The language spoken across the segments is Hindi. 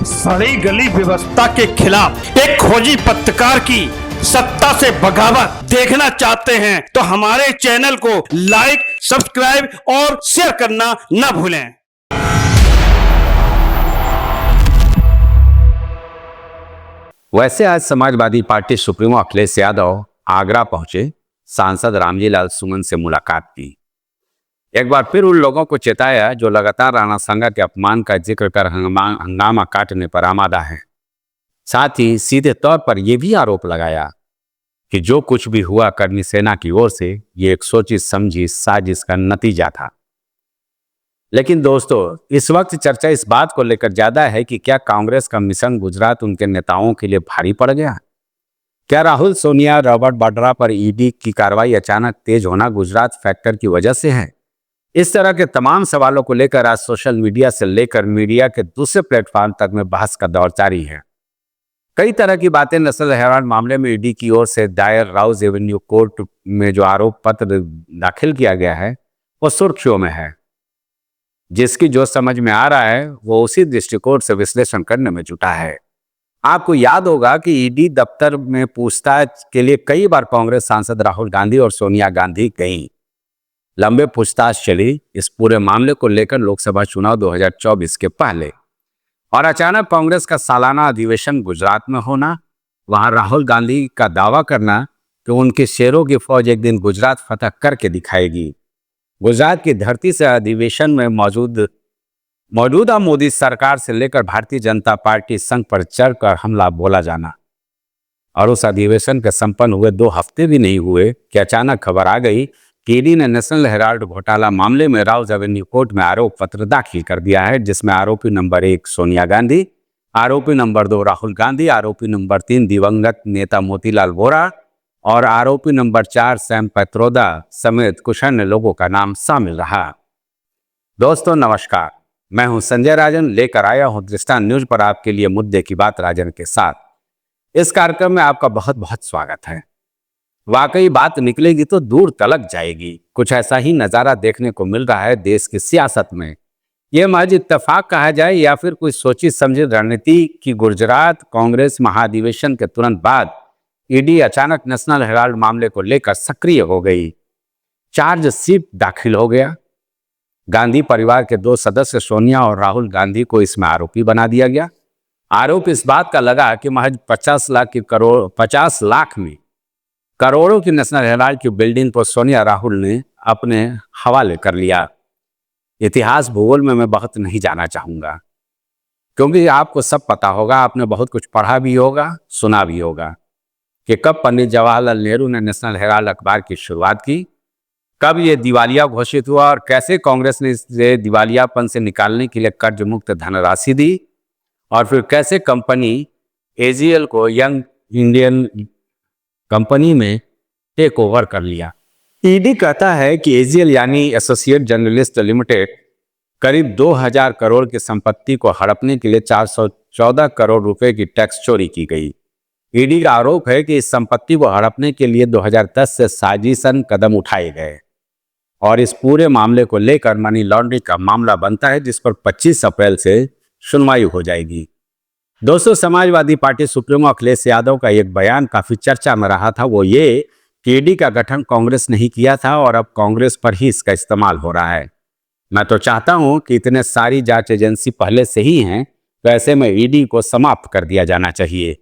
सड़ी गली व्यवस्था के खिलाफ एक खोजी पत्रकार की सत्ता से बगावत देखना चाहते हैं तो हमारे चैनल को लाइक, सब्सक्राइब और शेयर करना न भूलें। वैसे आज समाजवादी पार्टी सुप्रीमो अखिलेश यादव आगरा पहुंचे, सांसद रामजी लाल सुमन से मुलाकात की। एक बार फिर उन लोगों को चेताया जो लगातार राणा सांगा के अपमान का जिक्र कर हंगामा काटने पर आमादा है। साथ ही सीधे तौर पर यह भी आरोप लगाया कि जो कुछ भी हुआ कर्मी सेना की ओर से ये एक सोची समझी साजिश का नतीजा था। लेकिन दोस्तों, इस वक्त चर्चा इस बात को लेकर ज्यादा है कि क्या कांग्रेस का मिशन गुजरात उनके नेताओं के लिए भारी पड़ गया? क्या राहुल, सोनिया, रॉबर्ट वाड्रा पर ईडी की कार्रवाई अचानक तेज होना गुजरात फैक्टर की वजह से है? इस तरह के तमाम सवालों को लेकर आज सोशल मीडिया से लेकर मीडिया के दूसरे प्लेटफॉर्म तक में बहस का दौर जारी है। कई तरह की बातें नस्ल हैरान मामले में ईडी की ओर से दायर राउज एवेन्यू कोर्ट में जो आरोप पत्र दाखिल किया गया है वो सुर्खियों में है। जिसकी जो समझ में आ रहा है वो उसी दृष्टिकोण से विश्लेषण करने में जुटा है। आपको याद होगा कि ईडी दफ्तर में पूछताछ के लिए कई बार कांग्रेस सांसद राहुल गांधी और सोनिया गांधी गईं। लंबे पूछताछ चली इस पूरे मामले को लेकर लोकसभा चुनाव 2024 के पहले, और अचानक कांग्रेस का सालाना अधिवेशन गुजरात में होना, वहां राहुल गांधी का दावा करना कि उनके शेरों की फौज एक दिन गुजरात फतह करके दिखाएगी। गुजरात की धरती से अधिवेशन में मौजूदा मोदी सरकार से लेकर भारतीय जनता पार्टी संघ पर चढ़कर हमला बोला जाना, और उस अधिवेशन के संपन्न हुए 2 हफ्ते भी नहीं हुए कि अचानक खबर आ गई ईडी ने नेशनल हेराल्ड घोटाला मामले में राउज एवेन्यू कोर्ट में आरोप पत्र दाखिल कर दिया है, जिसमें आरोपी नंबर 1 सोनिया गांधी, आरोपी नंबर 2 राहुल गांधी, आरोपी नंबर 3 दिवंगत नेता मोतीलाल वोरा और आरोपी नंबर 4 सैम पैत्रोदा समेत कुछ अन्य लोगों का नाम शामिल रहा। दोस्तों नमस्कार, मैं हूं संजय राजन, लेकर आया हूं दृष्टांत न्यूज पर आपके लिए मुद्दे की बात राजन के साथ। इस कार्यक्रम में आपका बहुत बहुत स्वागत है। वाकई बात निकलेगी तो दूर तलक जाएगी। कुछ ऐसा ही नजारा देखने को मिल रहा है देश की सियासत में। यह महज इत्तेफाक कहा जाए या फिर कोई सोची समझी रणनीति की गुजरात कांग्रेस महाधिवेशन के तुरंत बाद ईडी अचानक नेशनल हेराल्ड मामले को लेकर सक्रिय हो गई। चार्जशीट दाखिल हो गया। गांधी परिवार के 2 सदस्य सोनिया और राहुल गांधी को इसमें आरोपी बना दिया गया। आरोप इस बात का लगा कि महज 50 लाख में करोड़ों की नेशनल हेराल्ड की बिल्डिंग को सोनिया राहुल ने अपने हवाले कर लिया। इतिहास भूगोल में मैं बहुत नहीं जाना चाहूंगा, क्योंकि आपको सब पता होगा, आपने बहुत कुछ पढ़ा भी होगा, सुना भी होगा कि कब पंडित जवाहरलाल नेहरू ने नेशनल हेराल्ड अखबार की शुरुआत की, कब ये दिवालिया घोषित हुआ और कैसे कांग्रेस ने इसे दिवालियापन से निकालने के लिए कर्ज मुक्त धनराशि दी, और फिर कैसे कंपनी एजीएल को यंग इंडियन कंपनी में टेक ओवर कर लिया। ईडी कहता है कि एजीएल यानी एसोसिएट जर्नलिस्ट लिमिटेड करीब 2000 करोड़ की संपत्ति को हड़पने के लिए 414 करोड़ रुपए की टैक्स चोरी की गई। ईडी का आरोप है कि इस संपत्ति को हड़पने के लिए 2010 से साजिशन कदम उठाए गए, और इस पूरे मामले को लेकर मनी लॉन्ड्रिंग का मामला बनता है, जिस पर 25 अप्रैल से सुनवाई हो जाएगी। दोस्तों, समाजवादी पार्टी सुप्रीमो अखिलेश यादव का एक बयान काफी चर्चा में रहा था। वो ये कि ईडी का गठन कांग्रेस नहीं किया था और अब कांग्रेस पर ही इसका इस्तेमाल हो रहा है। मैं तो चाहता हूं कि इतने सारी जांच एजेंसी पहले से ही हैं, तो ऐसे में ईडी को समाप्त कर दिया जाना चाहिए।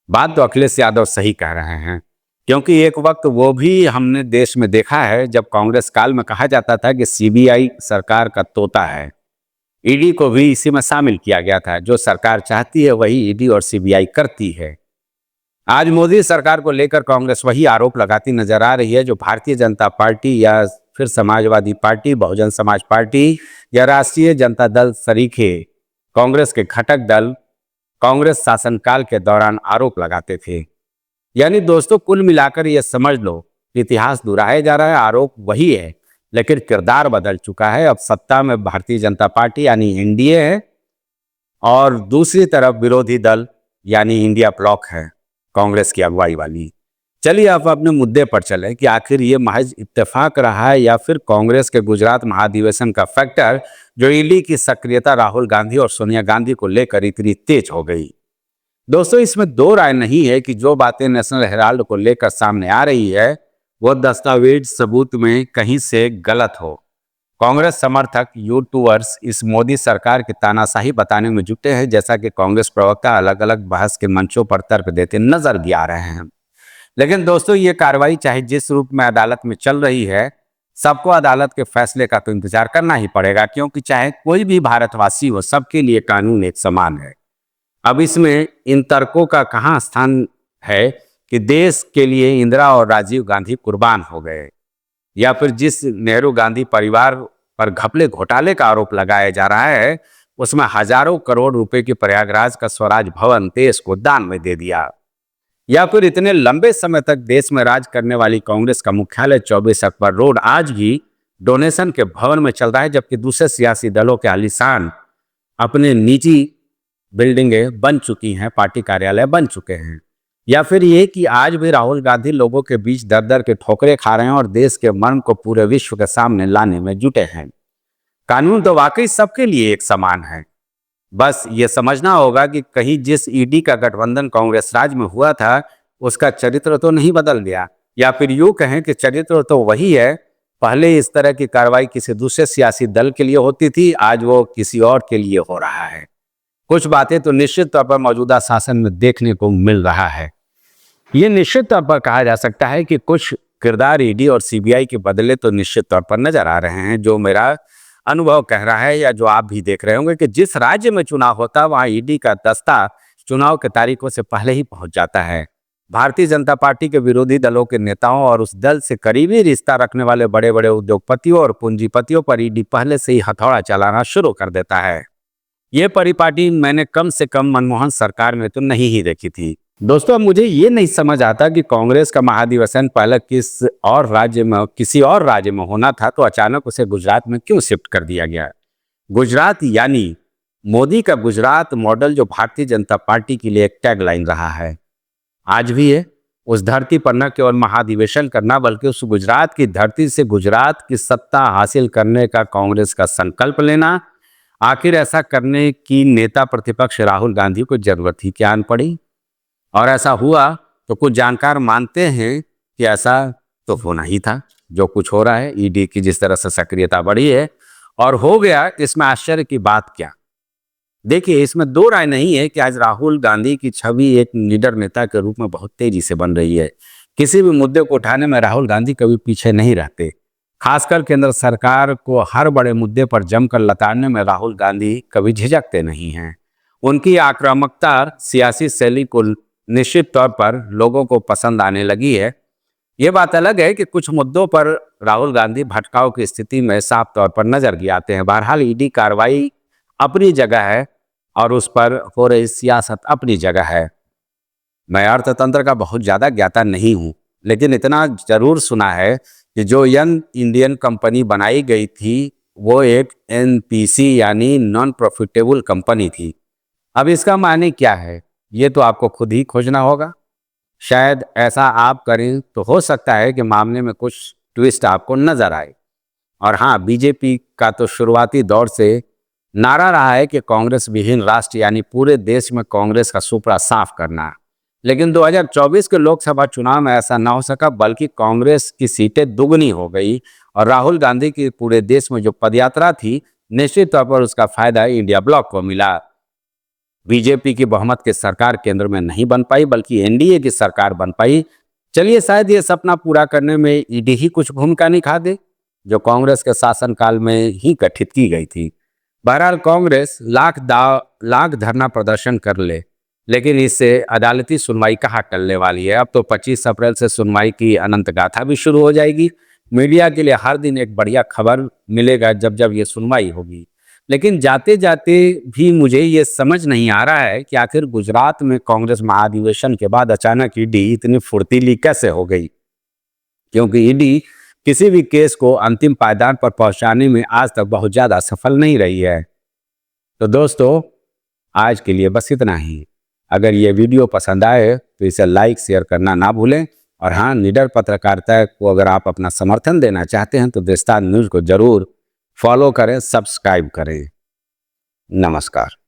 बात तो अखिलेश यादव सही कह रहे हैं, क्योंकि एक वक्त वो भी हमने देश में देखा है जब कांग्रेस काल में कहा जाता था कि सीबीआई सरकार का तोता है। ईडी को भी इसी में शामिल किया गया था। जो सरकार चाहती है वही ईडी और सीबीआई करती है। आज मोदी सरकार को लेकर कांग्रेस वही आरोप लगाती नजर आ रही है जो भारतीय जनता पार्टी या फिर समाजवादी पार्टी, बहुजन समाज पार्टी या राष्ट्रीय जनता दल सरीखे कांग्रेस के घटक दल कांग्रेस शासनकाल के दौरान आरोप लगाते थे। यानी दोस्तों, कुल मिलाकर यह समझ लो इतिहास दोहराया जा रहा है। आरोप वही है, लेकिन किरदार बदल चुका है। अब सत्ता में भारतीय जनता पार्टी यानी एनडीए है, और दूसरी तरफ विरोधी दल यानी इंडिया ब्लॉक है, कांग्रेस की अगुवाई वाली। चलिए अब अपने मुद्दे पर चले कि आखिर ये महज इत्तेफाक रहा है या फिर कांग्रेस के गुजरात महाधिवेशन का फैक्टर जो ईडी की सक्रियता राहुल गांधी और सोनिया गांधी को लेकर इतनी तेज हो गई। दोस्तों, इसमें दो राय नहीं है कि जो बातें नेशनल हेराल्ड को लेकर सामने आ रही है वो दस्तावेज सबूत में कहीं से गलत हो। कांग्रेस समर्थक यूट्यूबर्स इस मोदी सरकार की तानाशाही बताने में जुटे हैं, जैसा कि कांग्रेस प्रवक्ता अलग अलग बहस के मंचों पर तर्क देते नजर भी आ रहे हैं। लेकिन दोस्तों, ये कार्रवाई चाहे जिस रूप में अदालत में चल रही है, सबको अदालत के फैसले का तो इंतजार करना ही पड़ेगा, क्योंकि चाहे कोई भी भारतवासी हो, सबके लिए कानून एक समान है। अब इसमें इन तर्कों का कहाँ स्थान है कि देश के लिए इंदिरा और राजीव गांधी कुर्बान हो गए, या फिर जिस नेहरू गांधी परिवार पर घपले घोटाले का आरोप लगाया जा रहा है उसमें हजारों करोड़ रुपए की प्रयागराज का स्वराज भवन देश को दान में दे दिया, या फिर इतने लंबे समय तक देश में राज करने वाली कांग्रेस का मुख्यालय 24 अकबर रोड आज भी डोनेशन के भवन में चल रहा है, जबकि दूसरे सियासी दलों के आलीशान अपने निजी बिल्डिंगें बन चुकी हैं, पार्टी कार्यालय बन चुके हैं, या फिर ये कि आज भी राहुल गांधी लोगों के बीच दर दर के ठोकरे खा रहे हैं और देश के मर्म को पूरे विश्व के सामने लाने में जुटे हैं। कानून तो वाकई सबके लिए एक समान है, बस ये समझना होगा कि कहीं जिस ईडी का गठबंधन कांग्रेस राज में हुआ था उसका चरित्र तो नहीं बदल गया, या फिर यूं कहें कि चरित्र तो वही है। पहले इस तरह की कार्रवाई किसी दूसरे सियासी दल के लिए होती थी, आज वो किसी और के लिए हो रहा है। कुछ बातें तो निश्चित तौर पर मौजूदा शासन में देखने को मिल रहा है। ये निश्चित तौर पर कहा जा सकता है कि कुछ किरदार ईडी और सीबीआई के बदले तो निश्चित तौर पर नजर आ रहे हैं, जो मेरा अनुभव कह रहा है या जो आप भी देख रहे होंगे कि जिस राज्य में चुनाव होता है वहाँ ईडी का दस्ता चुनाव के तारीखों से पहले ही पहुंच जाता है। भारतीय जनता पार्टी के विरोधी दलों के नेताओं और उस दल से करीबी रिश्ता रखने वाले बड़े बड़े उद्योगपतियों और पूंजीपतियों पर ईडी पहले से ही हथौड़ा चलाना शुरू कर देता है। ये परिपाटी मैंने कम से कम मनमोहन सरकार में तो नहीं ही देखी थी। दोस्तों, अब मुझे ये नहीं समझ आता कि कांग्रेस का महाधिवेशन पहले किसी और राज्य में होना था तो अचानक उसे गुजरात में क्यों शिफ्ट कर दिया गया। गुजरात यानी मोदी का गुजरात मॉडल, जो भारतीय जनता पार्टी के लिए एक टैगलाइन रहा है, आज भी है। उस धरती पर न केवल महाधिवेशन करना बल्कि उस गुजरात की धरती से गुजरात की सत्ता हासिल करने का कांग्रेस का संकल्प लेना, आखिर ऐसा करने की नेता प्रतिपक्ष राहुल गांधी को जरूरत ही क्या आन पड़ी। और ऐसा हुआ तो कुछ जानकार मानते हैं कि ऐसा तो होना ही था। जो कुछ हो रहा है, ईडी की जिस तरह से सक्रियता बढ़ी है और हो गया, इसमें आश्चर्य की बात क्या। देखिए, इसमें दो राय नहीं है कि आज राहुल गांधी की छवि एक निडर नेता के रूप में बहुत तेजी से बन रही है। किसी भी मुद्दे को उठाने में राहुल गांधी कभी पीछे नहीं रहते। खासकर केंद्र सरकार को हर बड़े मुद्दे पर जमकर लताड़ने में राहुल गांधी कभी झिझकते नहीं हैं। उनकी आक्रामकता सियासी शैली को निश्चित तौर पर लोगों को पसंद आने लगी है। ये बात अलग है कि कुछ मुद्दों पर राहुल गांधी भटकाव की स्थिति में साफ तौर पर नजर भी आते हैं। बहरहाल ईडी कार्रवाई अपनी जगह है और उस पर हो रही सियासत अपनी जगह है। मैं अर्थतंत्र का बहुत ज़्यादा ज्ञाता नहीं हूँ, लेकिन इतना जरूर सुना है कि जो यंग इंडियन कंपनी बनाई गई थी वो एक एनपीसी यानी नॉन प्रॉफिटेबल कंपनी थी। अब इसका माने क्या है ये तो आपको खुद ही खोजना होगा। शायद ऐसा आप करें तो हो सकता है कि मामले में कुछ ट्विस्ट आपको नजर आए। और हाँ, बीजेपी का तो शुरुआती दौर से नारा रहा है कि कांग्रेस विहीन राष्ट्र, यानी पूरे देश में कांग्रेस का सुपड़ा साफ करना। लेकिन 2024 के लोकसभा चुनाव में ऐसा ना हो सका, बल्कि कांग्रेस की सीटें दुगनी हो गई और राहुल गांधी की पूरे देश में जो पदयात्रा थी, निश्चित तौर पर उसका फायदा इंडिया ब्लॉक को मिला। बीजेपी की बहुमत की सरकार केंद्र में नहीं बन पाई, बल्कि एनडीए की सरकार बन पाई। चलिए, शायद ये सपना पूरा करने में ईडी ही कुछ भूमिका निभा दे, जो कांग्रेस के शासनकाल में ही गठित की गई थी। बहरहाल, कांग्रेस लाख धरना प्रदर्शन कर ले, लेकिन इससे अदालती सुनवाई कहाँ टलने वाली है। अब तो 25 अप्रैल से सुनवाई की अनंत गाथा भी शुरू हो जाएगी। मीडिया के लिए हर दिन एक बढ़िया खबर मिलेगा जब जब ये सुनवाई होगी। लेकिन जाते जाते भी मुझे ये समझ नहीं आ रहा है कि आखिर गुजरात में कांग्रेस महाधिवेशन के बाद अचानक ईडी इतनी फुर्तीली कैसे हो गई, क्योंकि ईडी किसी भी केस को अंतिम पायदान पर पहुंचाने में आज तक बहुत ज़्यादा सफल नहीं रही है। तो दोस्तों, आज के लिए बस इतना ही। अगर ये वीडियो पसंद आए तो इसे लाइक शेयर करना ना भूलें और हाँ, निडर पत्रकारिता को अगर आप अपना समर्थन देना चाहते हैं तो देशता न्यूज़ को जरूर फॉलो करें, सब्सक्राइब करें। नमस्कार।